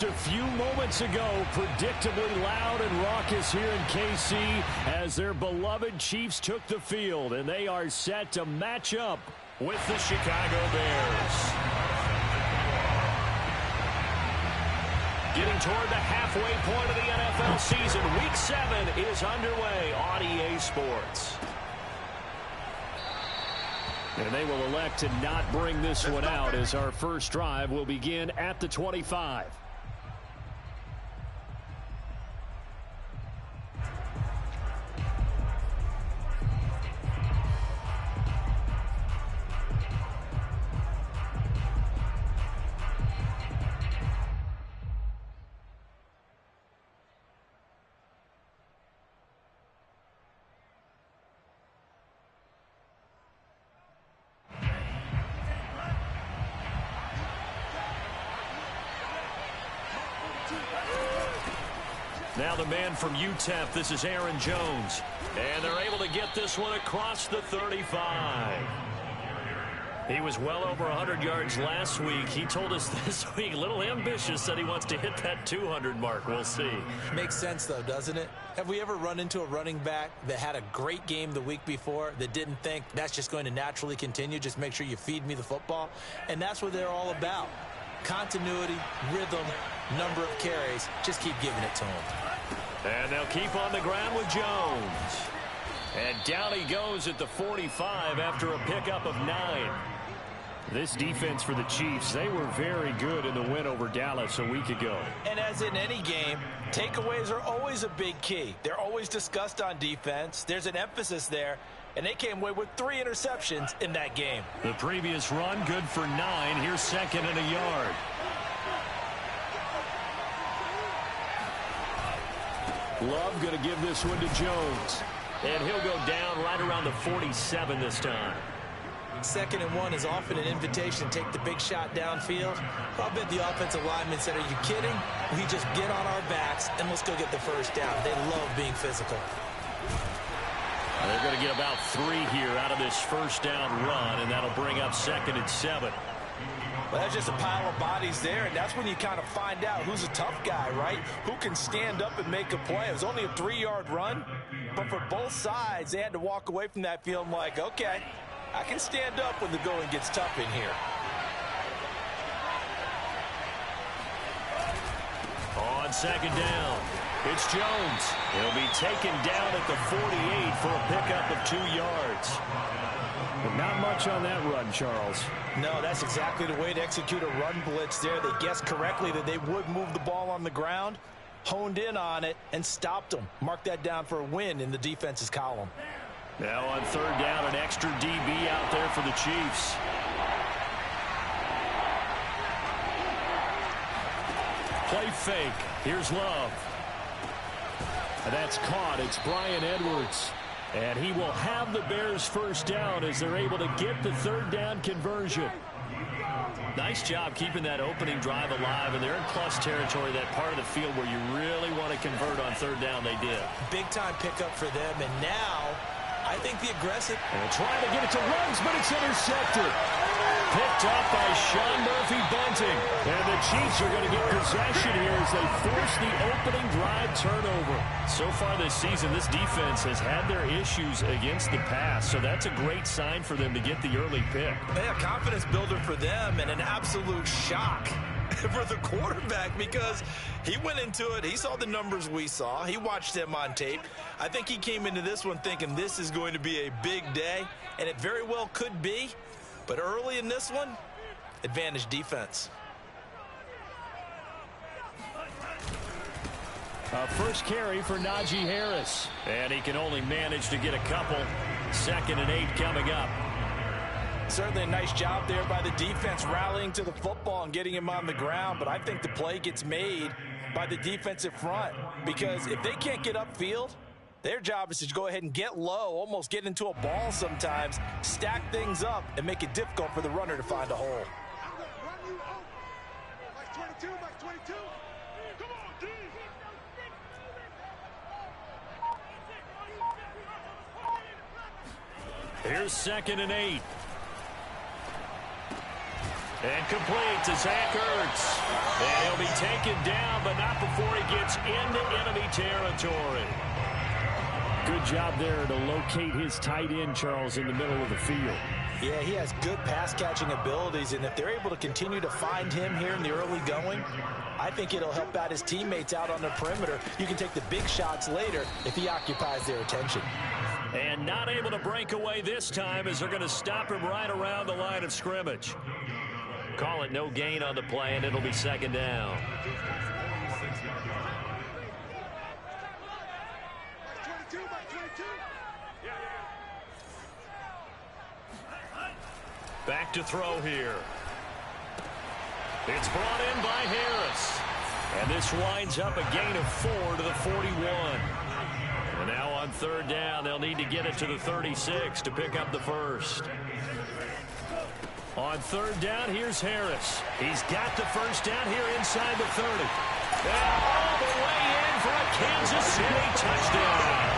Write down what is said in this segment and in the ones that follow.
A few moments ago, predictably loud and raucous here in KC as their beloved Chiefs took the field, and they are set to match up with the Chicago Bears. Getting toward the halfway point of the NFL season, Week 7 is underway on EA Sports. And they will elect to not bring this one out as our first drive will begin at the 25. Now the man from UTEP, this is Aaron Jones. And they're able to get this one across the 35. He was well over 100 yards last week. He told us this week, a little ambitious, said he wants to hit that 200 mark. We'll see. Makes sense, though, doesn't it? Have we ever run into a running back that had a great game the week before that didn't think that's just going to naturally continue? Just make sure you feed me the football. And that's what they're all about. Continuity, rhythm, number of carries. Just keep giving it to him. And they'll keep on the ground with Jones. And down he goes at the 45 after a pickup of 9. This defense for the Chiefs, they were very good in the win over Dallas a week ago. And as in any game, takeaways are always a big key. They're always discussed on defense. There's an emphasis there. And they came away with 3 interceptions in that game. The previous run, good for 9. Here's second and a yard. Love going to give this one to Jones. And he'll go down right around the 47 this time. 2nd and 1 is often an invitation to take the big shot downfield. I'll bet the offensive lineman said, are you kidding? We just get on our backs and let's go get the first down. They love being physical. They're going to get about 3 here out of this first down run, and that'll bring up 2nd and 7. Well, that's just a pile of bodies there, and that's when you kind of find out who's a tough guy, right? Who can stand up and make a play. It was only a 3-yard run, but for both sides, they had to walk away from that feeling like, okay, I can stand up when the going gets tough in here. On 2nd down, it's Jones. He'll be taken down at the 48 for a pickup of 2 yards. But not much on that run, Charles. No, that's exactly the way to execute a run blitz there. They guessed correctly that they would move the ball on the ground, honed in on it, and stopped them. Mark that down for a win in the defense's column. Now on 3rd down, an extra DB out there for the Chiefs. Play fake. Here's Love. And that's caught. It's Bryan Edwards. And he will have the Bears first down as they're able to get the 3rd down conversion. Nice job keeping that opening drive alive, and they're in plus territory, that part of the field where you really want to convert on 3rd down. They did. Big-time pickup for them, and now I think the aggressive. And trying to get it to Ruggs, but it's intercepted. Picked up by Sean Murphy-Bunting. And the Chiefs are going to get possession here as they force the opening drive turnover. So far this season, this defense has had their issues against the pass, so that's a great sign for them to get the early pick. Yeah, confidence builder for them and an absolute shock for the quarterback because he went into it. He saw the numbers we saw. He watched them on tape. I think he came into this one thinking this is going to be a big day, and it very well could be. But early in this one, advantage defense. First carry for Najee Harris. And he can only manage to get a couple. 2nd and 8 coming up. Certainly a nice job there by the defense rallying to the football and getting him on the ground. But I think the play gets made by the defensive front. Because if they can't get upfield, their job is to go ahead and get low, almost get into a ball sometimes, stack things up, and make it difficult for the runner to find a hole. Here's 2nd and 8. And complete to Zach Ertz. And he'll be taken down, but not before he gets into enemy territory. Good job there to locate his tight end, Charles, in the middle of the field. Yeah, he has good pass-catching abilities, and if they're able to continue to find him here in the early going, I think it'll help out his teammates out on the perimeter. You can take the big shots later if he occupies their attention. And not able to break away this time as they're going to stop him right around the line of scrimmage. Call it no gain on the play, and it'll be second down. Back to throw here. It's brought in by Harris. And this winds up a gain of 4 to the 41. And now on third down, they'll need to get it to the 36 to pick up the first. On third down, here's Harris. He's got the first down here inside the 30. And all the way in for a Kansas City touchdown.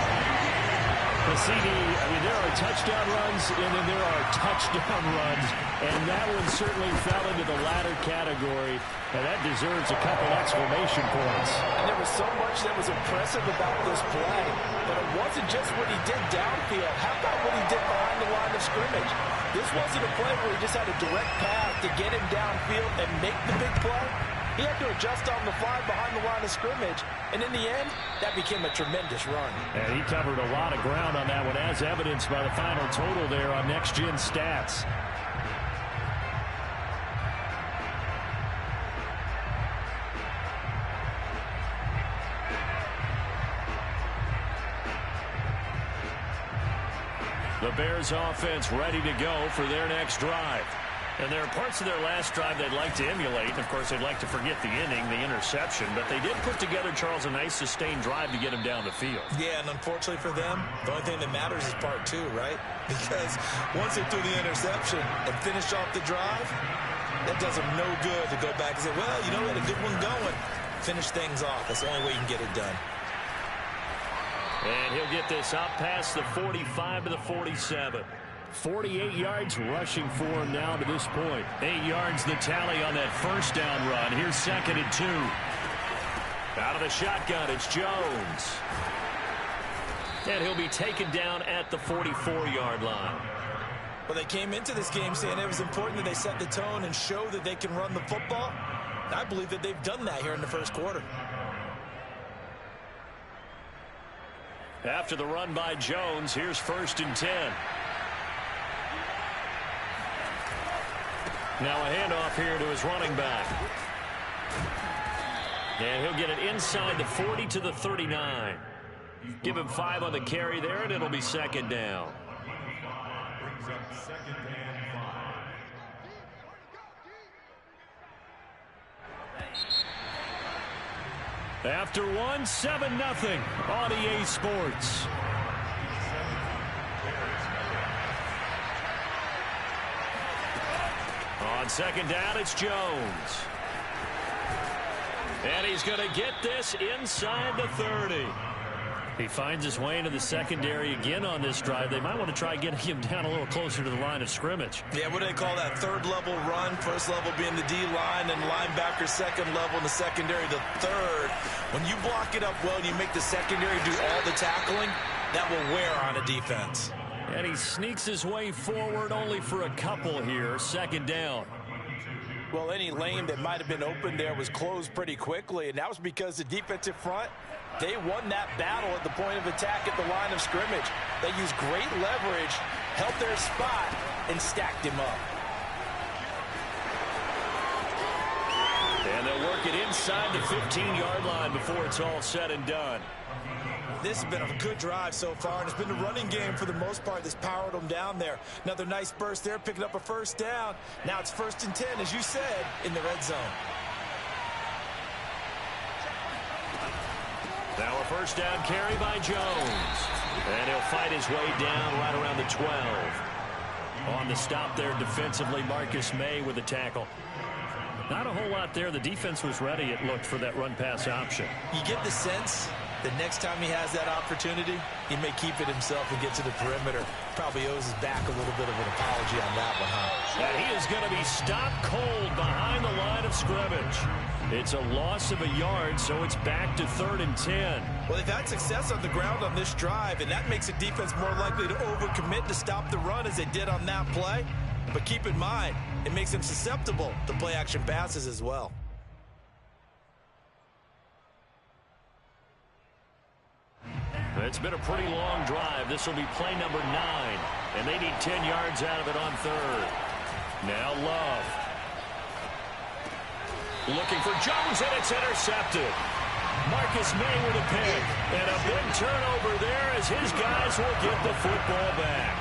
The CD, I mean, there are touchdown runs, and then there are touchdown runs, and that one certainly fell into the latter category, and that deserves a couple exclamation points. And there was so much that was impressive about this play, but it wasn't just what he did downfield. How about what he did behind the line of scrimmage? This wasn't a play where he just had a direct path to get him downfield and make the big play. He had to adjust on the fly behind the line of scrimmage, and in the end, that became a tremendous run. And he covered a lot of ground on that one, as evidenced by the final total there on Next Gen Stats. The Bears offense ready to go for their next drive. And there are parts of their last drive they'd like to emulate. Of course, they'd like to forget the inning, the interception. But they did put together, Charles, a nice sustained drive to get him down the field. Yeah, and unfortunately for them, the only thing that matters is part two, right? Because once they threw the interception and finished off the drive, that does them no good to go back and say, well, you know, we had a good one going. Finish things off. That's the only way you can get it done. And he'll get this up past the 45 to the 47. 48 yards rushing for him now to this point. 8 yards the tally on that first down run. Here's second and 2. Out of the shotgun, it's Jones. And he'll be taken down at the 44-yard line. Well, they came into this game saying it was important that they set the tone and show that they can run the football. I believe that they've done that here in the first quarter. After the run by Jones, here's first and 10. Now a handoff here to his running back. And he'll get it inside the 40 to the 39. Give him 5 on the carry there, and it'll be second down. After one, 7-0 on EA Sports. On second down, it's Jones. And he's going to get this inside the 30. He finds his way into the secondary again on this drive. They might want to try getting him down a little closer to the line of scrimmage. Yeah, what do they call that? Third level run. First level being the D-line, and linebacker second level, and the secondary the third. When you block it up well and you make the secondary do all the tackling, that will wear on a defense. And he sneaks his way forward only for a couple here. Second down. Well, any lane that might have been open there was closed pretty quickly, and that was because the defensive front, they won that battle at the point of attack at the line of scrimmage. They used great leverage, held their spot, and stacked him up. And they'll work it inside the 15-yard line before it's all said and done. This has been a good drive so far, and it's been the running game for the most part that's powered them down there. Another nice burst there, picking up a first down. Now it's first and 10, as you said, in the red zone. Now a first down carry by Jones. And he'll fight his way down right around the 12. On the stop there defensively, Marcus May with a tackle. Not a whole lot there. The defense was ready, it looked, for that run-pass option. You get the sense The next time he has that opportunity, he may keep it himself and get to the perimeter. Probably owes his back a little bit of an apology on that one, huh? And he is going to be stopped cold behind the line of scrimmage. It's a loss of a yard, so it's back to 3rd and 10. Well, they've had success on the ground on this drive, and that makes the defense more likely to overcommit to stop the run as they did on that play. But keep in mind, it makes them susceptible to play-action passes as well. It's been a pretty long drive. This will be play number 9, and they need 10 yards out of it on 3rd. Now Love. Looking for Jones, and it's intercepted. Marcus May with a pick, and a big turnover there as his guys will get the football back.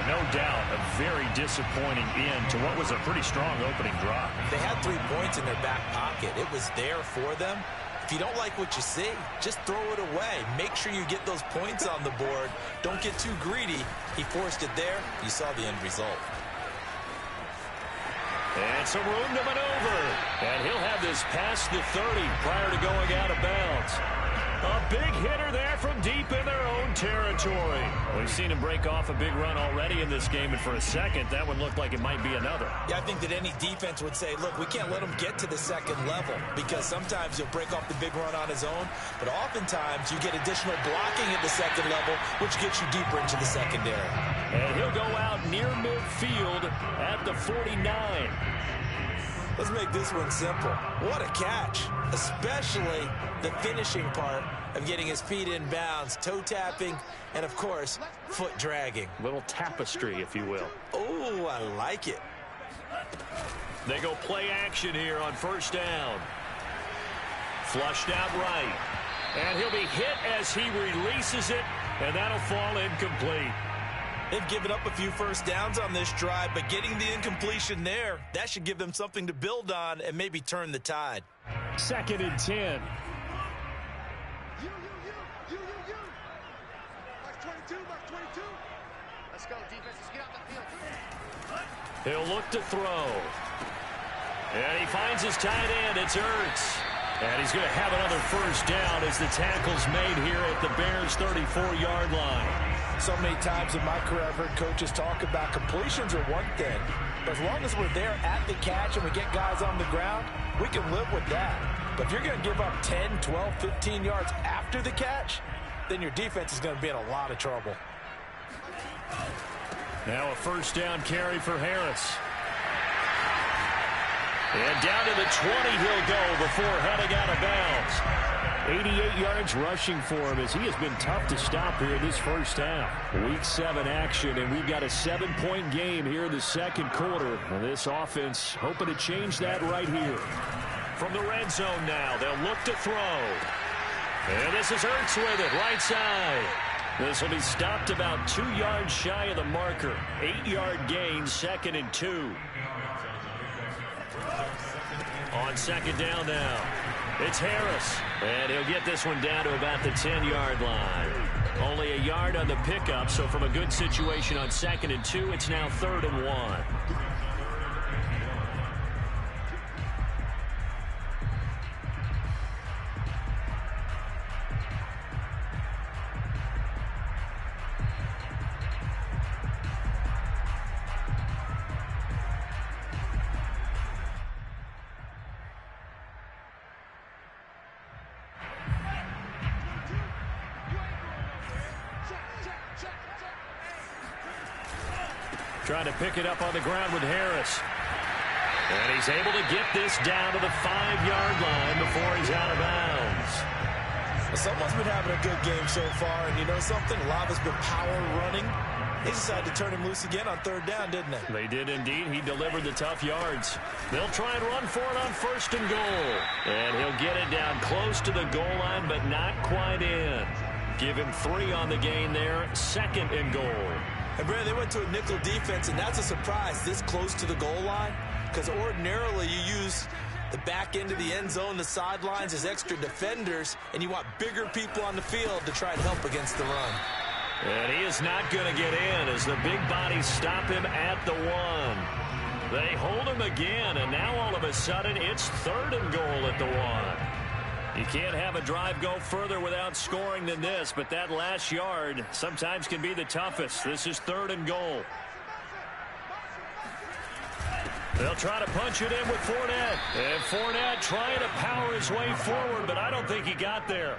No doubt, a very disappointing end to what was a pretty strong opening drive. They had 3 points in their back pocket. It was there for them. If you don't like what you see, just throw it away. Make sure you get those points on the board. Don't get too greedy. He forced it there. You saw the end result. And some room to maneuver. And he'll have this past the 30 prior to going out of bounds. A big hitter there from deep in their own territory. We've seen him break off a big run already in this game, and for a second, that one looked like it might be another. Yeah, I think that any defense would say, look, we can't let him get to the second level, because sometimes he'll break off the big run on his own, but oftentimes you get additional blocking at the second level, which gets you deeper into the secondary. And he'll go out near midfield at the 49. Let's make this one simple. What a catch, especially the finishing part of getting his feet in bounds, toe tapping, and of course, foot dragging. Little tapestry, if you will. Oh, I like it. They go play action here on 1st down. Flushed out right. And he'll be hit as he releases it, and that'll fall incomplete. They've given up a few first downs on this drive, but getting the incompletion there, that should give them something to build on and maybe turn the tide. 2nd and 10. Let's go, defense. Let's get out the field. He'll look to throw. And he finds his tight end. It's Ertz. And he's going to have another first down as the tackle's made here at the Bears' 34-yard line. So many times in my career I've heard coaches talk about completions are one thing, but as long as we're there at the catch and we get guys on the ground, we can live with that. But if you're going to give up 10, 12, 15 yards after the catch, then your defense is going to be in a lot of trouble. Now a first down carry for Harris. And down to the 20 he'll go before heading out of bounds. 88 yards rushing for him as he has been tough to stop here in this first half. Week 7 action, and we've got a 7-point game here in the second quarter. And this offense hoping to change that right here. From the red zone now, they'll look to throw. And this is Ertz with it, right side. This will be stopped about 2 yards shy of the marker. 8-yard gain, 2nd and 2. On 2nd down now, it's Harris. And he'll get this one down to about the 10-yard line. Only a yard on the pickup, so from a good situation on 2nd and 2, it's now 3rd and 1. Trying to pick it up on the ground with Harris. And he's able to get this down to the 5-yard line before he's out of bounds. Well, someone's been having a good game so far, and you know something? A lot has been power running. They decided to turn him loose again on 3rd down, didn't they? They did indeed. He delivered the tough yards. They'll try and run for it on 1st and goal. And he'll get it down close to the goal line, but not quite in. Give him 3 on the gain there. 2nd and goal. And Brad, they went to a nickel defense, and that's a surprise this close to the goal line, because ordinarily you use the back end of the end zone, the sidelines as extra defenders, and you want bigger people on the field to try and help against the run. And he is not going to get in as the big bodies stop him at the 1. They hold him again, and now all of a sudden it's 3rd and goal at the 1. You can't have a drive go further without scoring than this, but that last yard sometimes can be the toughest. This is 3rd and goal. They'll try to punch it in with Fournette. And Fournette trying to power his way forward, but I don't think he got there.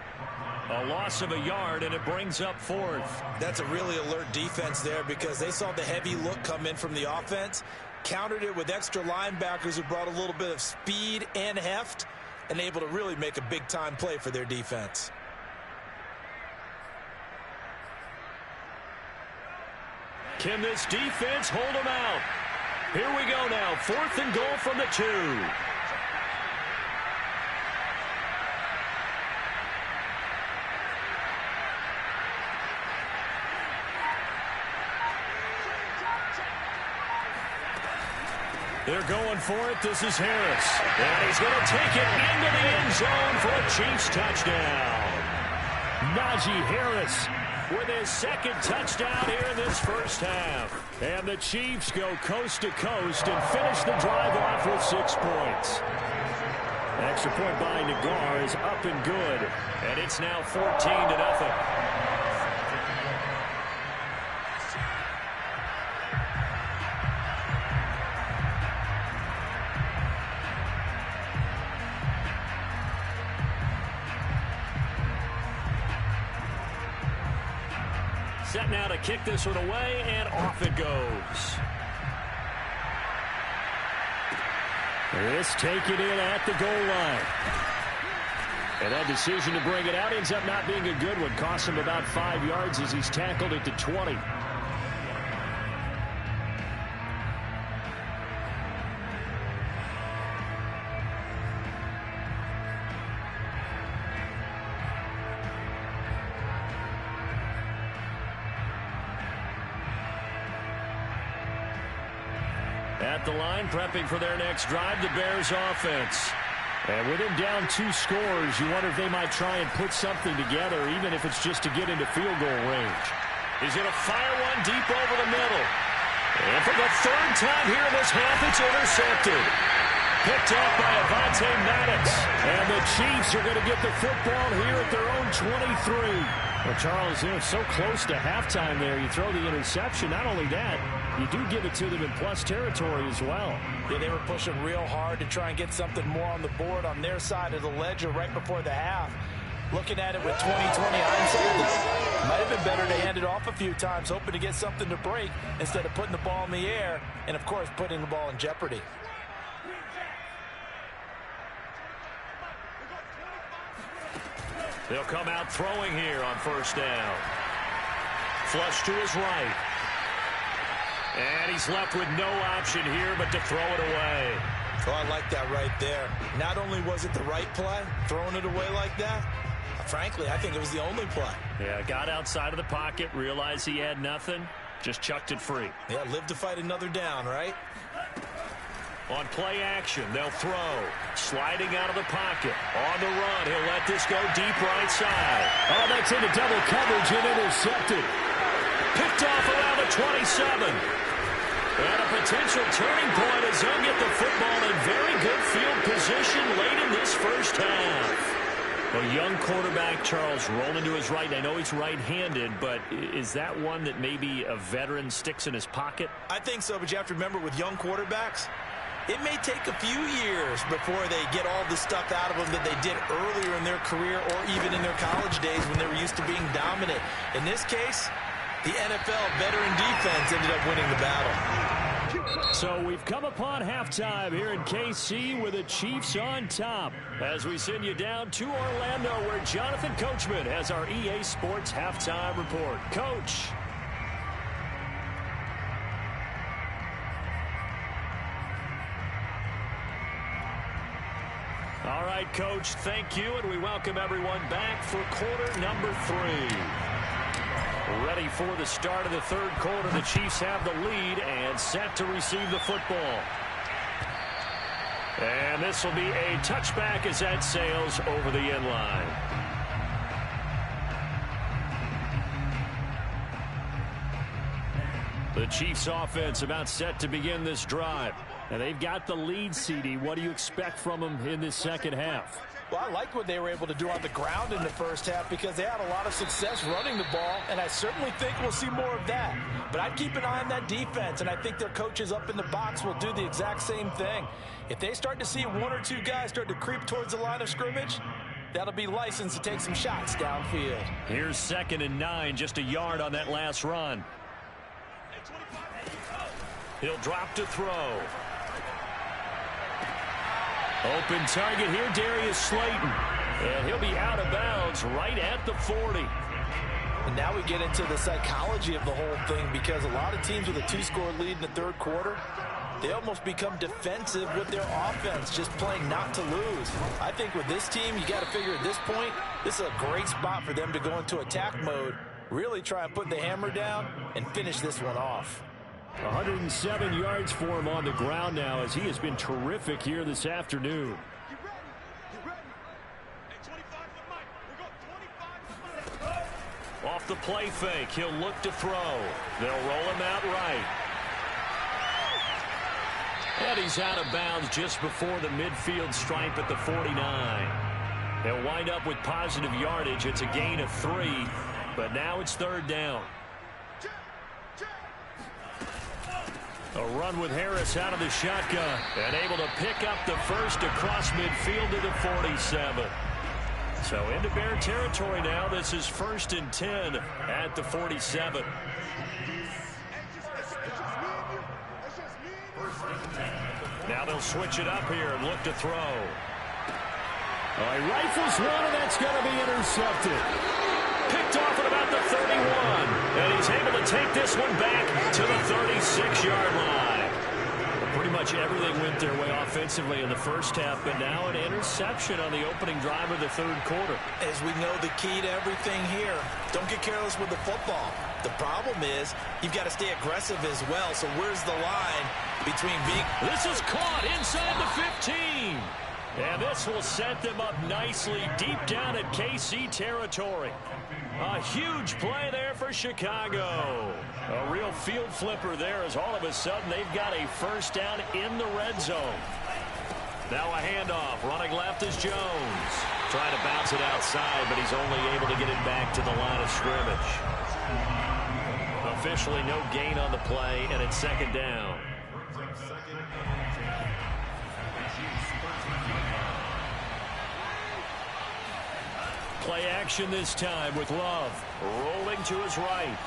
A loss of a yard, and it brings up 4th. That's a really alert defense there because they saw the heavy look come in from the offense, countered it with extra linebackers who brought a little bit of speed and heft, and able to really make a big-time play for their defense. Can this defense hold them out? Here we go now. 4th and goal from the 2. They're going for it. This is Harris. And he's going to take it into the end zone for a Chiefs touchdown. Najee Harris with his 2nd touchdown here in this first half. And the Chiefs go coast to coast and finish the drive off with 6 points. Extra point by Nagar is up and good. And it's now 14-0. Set now to kick this one away, and off it goes. This taken in at the goal line. And that decision to bring it out ends up not being a good one. Costs him about 5 yards as he's tackled at the 20. At the line, prepping for their next drive, the Bears offense. And with him down 2 scores, you wonder if they might try and put something together, even if it's just to get into field goal range. He's going to fire one deep over the middle. And for the 3rd time here in this half, it's intercepted. Picked up by Avonte Maddox. And the Chiefs are going to get the football here at their own 23. Well, Charles, so close to halftime there. You throw the interception. Not only that, you do give it to them in plus territory as well. Yeah, they were pushing real hard to try and get something more on the board on their side of the ledger right before the half. Looking at it with 20/20 hindsight, though, might have been better to hand it off a few times, hoping to get something to break instead of putting the ball in the air and, of course, putting the ball in jeopardy. They'll come out throwing here on 1st down. Flush to his right. And he's left with no option here but to throw it away. Oh, I like that right there. Not only was it the right play, throwing it away like that, frankly, I think it was the only play. Yeah, got outside of the pocket, realized he had nothing, just chucked it free. Yeah, live to fight another down, right? On play action, they'll throw. Sliding out of the pocket. On the run, he'll let this go deep right side. Oh, that's into double coverage and intercepted. Picked off around the 27. And a potential turning point as he'll get the football in very good field position late in this first half. A young quarterback, Charles, rolling to his right. I know he's right-handed, but is that one that maybe a veteran sticks in his pocket? I think so, but you have to remember with young quarterbacks, it may take a few years before they get all the stuff out of them that they did earlier in their career or even in their college days when they were used to being dominant. In this case, the NFL veteran defense ended up winning the battle. So we've come upon halftime here in KC with the Chiefs on top as we send you down to Orlando where Jonathan Coachman has our EA Sports halftime report. Coach. All right, Coach, thank you, and we welcome everyone back for quarter number 3. Ready for the start of the 3rd quarter. The Chiefs have the lead and set to receive the football. And this will be a touchback as that sails over the end line. The Chiefs offense about set to begin this drive. And they've got the lead, CD. What do you expect from them in this second half? Well, I like what they were able to do on the ground in the first half because they had a lot of success running the ball, and I certainly think we'll see more of that. But I'd keep an eye on that defense, and I think their coaches up in the box will do the exact same thing. If they start to see one or two guys start to creep towards the line of scrimmage, that'll be licensed to take some shots downfield. Here's 2nd and 9, just a yard on that last run. He'll drop to throw. Open target here, Darius Slayton. And he'll be out of bounds right at the 40. And now we get into the psychology of the whole thing because a lot of teams with a 2-score lead in the third quarter, they almost become defensive with their offense, just playing not to lose. I think with this team, you got to figure at this point, this is a great spot for them to go into attack mode, really try and put the hammer down and finish this one off. 107 yards for him on the ground now as he has been terrific here this afternoon. Off the play fake, he'll look to throw. They'll roll him out right. And he's out of bounds just before the midfield stripe at the 49. They'll wind up with positive yardage. It's a gain of 3, but now it's 3rd down. A run with Harris out of the shotgun and able to pick up the first across midfield to the 47. So into Bear territory now. This is 1st and 10 at the 47. Now they'll switch it up here and look to throw. He rifles one, and that's going to be intercepted. Picked off at about the 31, and he's able to take this one back to the 36-yard line. Well, pretty much everything went their way offensively in the first half, but now an interception on the opening drive of the third quarter. As we know, the key to everything here, don't get careless with the football. The problem is you've got to stay aggressive as well, so where's the line between being... This is caught inside the 15. And this will set them up nicely deep down at KC territory. A huge play there for Chicago. A real field flipper there as all of a sudden they've got a first down in the red zone. Now a handoff. Running left is Jones. Trying to bounce it outside, but he's only able to get it back to the line of scrimmage. Officially no gain on the play, and it's 2nd down. Play action this time with Love rolling to his right.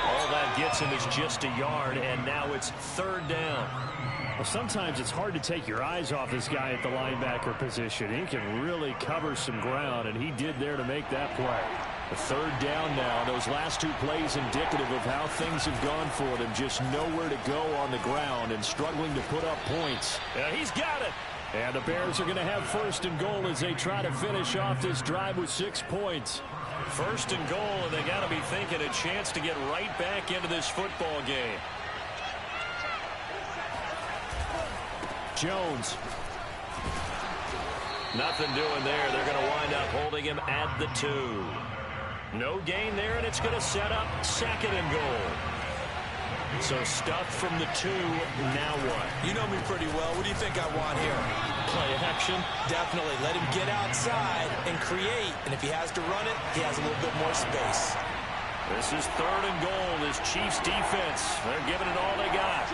All that gets him is just a yard, and now it's 3rd down. Well, sometimes it's hard to take your eyes off this guy at the linebacker position. He can really cover some ground, and he did there to make that play. A 3rd down now. Those last 2 plays indicative of how things have gone for them. Just nowhere to go on the ground and struggling to put up points. He's got it. And the Bears are going to have 1st and goal as they try to finish off this drive with 6 points. 1st and goal, and they got to be thinking a chance to get right back into this football game. Jones. Nothing doing there. They're going to wind up holding him at the 2. No gain there, and it's going to set up 2nd and goal. So stuffed from the 2, now what? You know me pretty well. What do you think I want here? Play action? Definitely. Let him get outside and create. And if he has to run it, he has a little bit more space. This is 3rd and goal. This Chiefs defense, they're giving it all they got.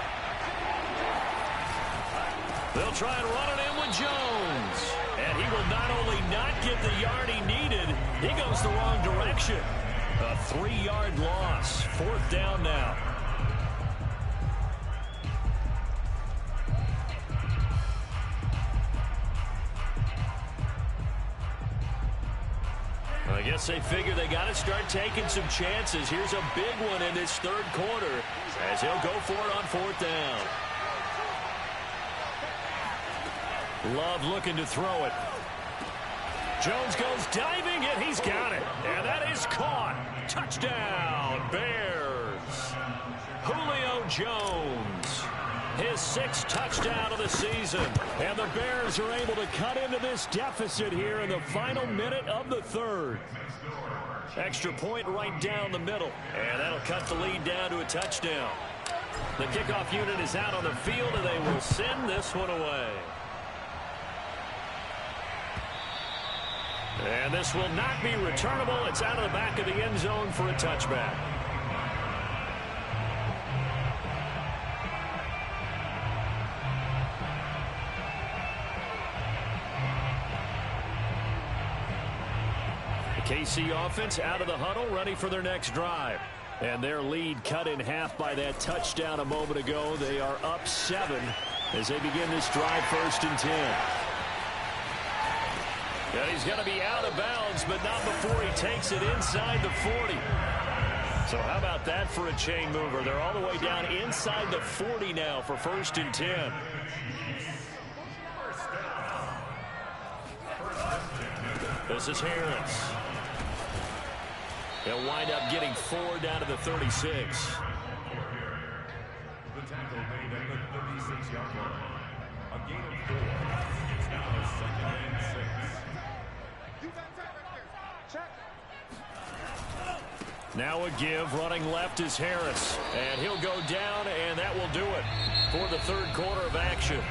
They'll try and run it in with Jones. And he will not only not get the yard he needed, he goes the wrong direction. A 3-yard loss. 4th down now. I guess they figure they got to start taking some chances. Here's a big one in this third quarter as he'll go for it on 4th down. Love looking to throw it. Jones goes diving, and he's got it. And that is caught. Touchdown, Bears. Julio Jones. His 6th touchdown of the season. And the Bears are able to cut into this deficit here in the final minute of the third. Extra point right down the middle. And that'll cut the lead down to a touchdown. The kickoff unit is out on the field, and they will send this one away. And this will not be returnable. It's out of the back of the end zone for a touchback. The KC offense out of the huddle, ready for their next drive. And their lead cut in half by that touchdown a moment ago. They are up 7 as they begin this drive, 1st and 10. And he's going to be out of bounds, but not before he takes it inside the 40. So how about that for a chain mover? They're all the way down inside the 40 now for 1st and 10. This is Harris. He'll wind up getting 4 down to the 36. The tackle made at the 36-yard line. A gain of 4. It's now 2nd and 6. Now a give. Running left is Harris. And he'll go down, and that will do it for the 3rd quarter of action.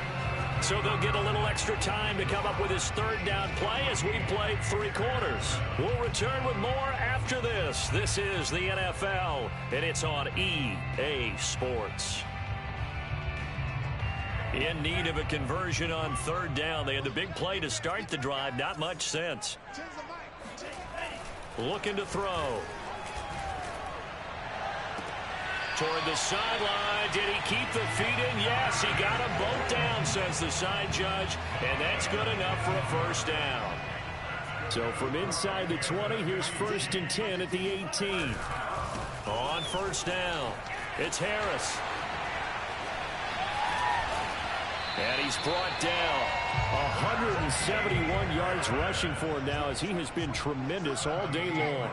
So they'll get a little extra time to come up with his 3rd down play as we played 3 quarters. We'll return with more after this. This is the NFL, and it's on EA Sports. In need of a conversion on 3rd down. They had the big play to start the drive. Not much sense. Looking to throw. Toward the sideline. Did he keep the feet in? Yes, he got them both down, says the side judge. And that's good enough for a 1st down. So from inside the 20, here's 1st and 10 at the 18. On 1st down, it's Harris. And he's brought down. 171 yards rushing for him now as he has been tremendous all day long.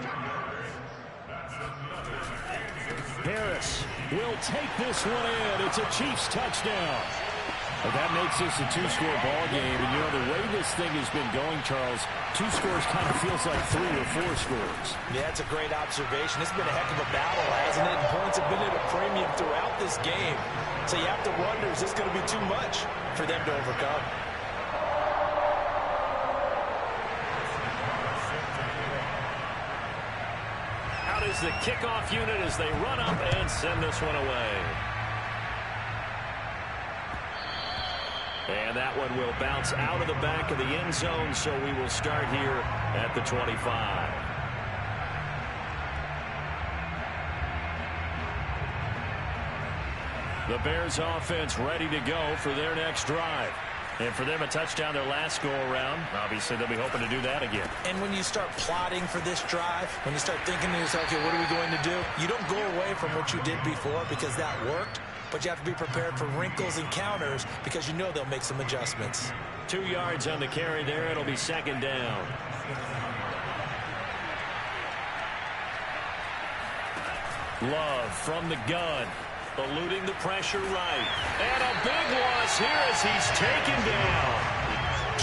Harris will take this one in. It's a Chiefs touchdown. Well, that makes this a 2-score ball game. And, you know, the way this thing has been going, Charles, 2 scores kind of feels like 3 or 4 scores. Yeah, that's a great observation. It's been a heck of a battle, hasn't it? And points have been at a premium throughout this game. So you have to wonder, is this going to be too much for them to overcome? Out is the kickoff unit as they run up and send this one away. And that one will bounce out of the back of the end zone, so we will start here at the 25. The Bears offense ready to go for their next drive. And for them, a touchdown their last go-around. Obviously, they'll be hoping to do that again. And when you start plotting for this drive, when you start thinking to yourself, okay, what are we going to do? You don't go away from what you did before because that worked, but you have to be prepared for wrinkles and counters because you know they'll make some adjustments. 2 yards on the carry there. It'll be 2nd down. Love from the gun. Eluding the pressure right. And a big loss here as he's taken down.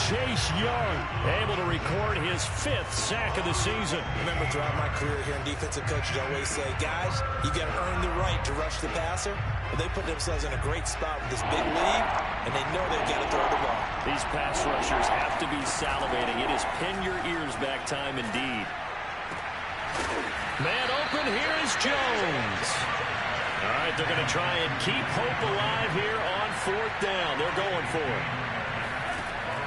Chase Young able to record his 5th sack of the season. Remember, throughout my career here in defensive coaches, I always say, guys, you got to earn the right to rush the passer. But they put themselves in a great spot with this big lead, and they know they've got to throw the ball. These pass rushers have to be salivating. It is pin your ears back time indeed. Man open, here is Jones. All right, they're going to try and keep hope alive here on 4th down. They're going for it.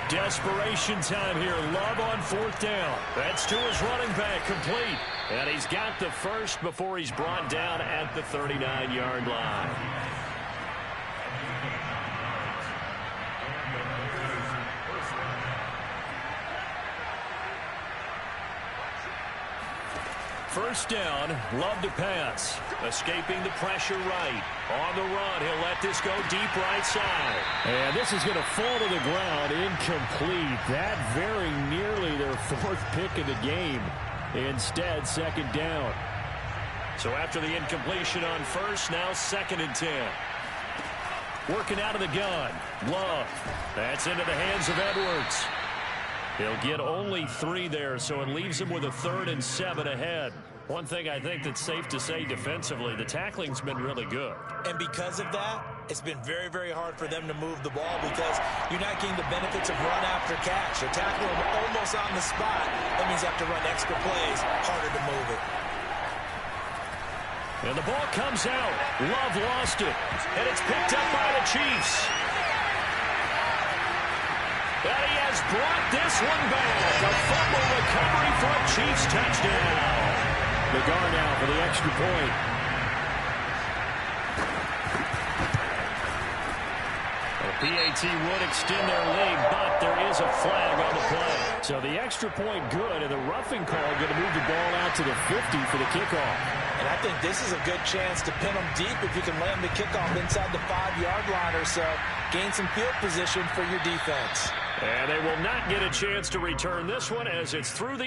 Desperation time here. Love on 4th down. That's to his running back, complete. And he's got the first before he's brought down at the 39-yard line. First down, Love to pass. Escaping the pressure right. On the run, he'll let this go deep right side. And this is going to fall to the ground, incomplete. That very nearly their 4th pick of the game. Instead, 2nd down. So after the incompletion on 1st, now 2nd and 10. Working out of the gun. Love. That's into the hands of Edwards. He'll get only 3 there, so it leaves him with a 3rd and 7 ahead. One thing I think that's safe to say defensively, the tackling's been really good. And because of that, It's been very, very hard for them to move the ball because you're not getting the benefits of run after catch. They're tackling them almost on the spot. That means you have to run extra plays, harder to move it. And the ball comes out. Love lost it. And it's picked up by the Chiefs. And he has brought this one back. A fumble recovery for a Chiefs touchdown. McGarr now for the extra point. PAT would extend their lead, but there is a flag on the play. So the extra point good, and the roughing call going to move the ball out to the 50 for the kickoff. And I think this is a good chance to pin them deep if you can land the kickoff inside the 5-yard line or so. Gain some field position for your defense. And they will not get a chance to return this one as it's through the